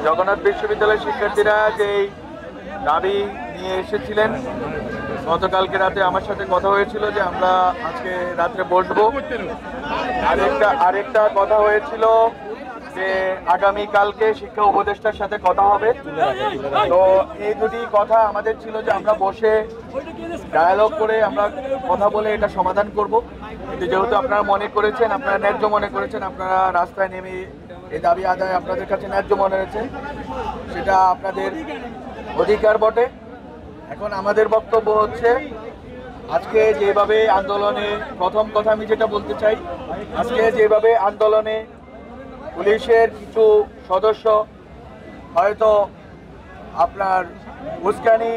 জগন্নাথ বিশ্ববিদ্যালয়ের শিক্ষার্থীরা যেই দাবি নিয়ে এসেছিলেন, গতকালকে রাতে আমার সাথে কথা হয়েছিল যে আমরা আজকে রাত্রে বসবো। আরেকটা কথা হয়েছিল যে আগামীকালকে শিক্ষা উপদেষ্টার সাথে কথা হবে। তো এই দুটি কথা আমাদের ছিল যে আমরা বসে ডায়ালগ করে আমরা কথা বলে এটা সমাধান করব। কিন্তু যেহেতু আপনারা মনে করেছেন, আপনারা ন্যায্য মনে করেছেন, আপনারা রাস্তায় নেমে এই দাবি আদায় আপনাদের কাছে ন্যায্য মনে হয়েছে, সেটা আপনাদের অধিকার বটে। এখন আমাদের বক্তব্য হচ্ছে, আজকে যেভাবে আন্দোলনে, প্রথম কথা আমি যেটা বলতে চাই, আজকে যেভাবে আন্দোলনে পুলিশের কিছু সদস্য হয়তো আপনার উস্কানি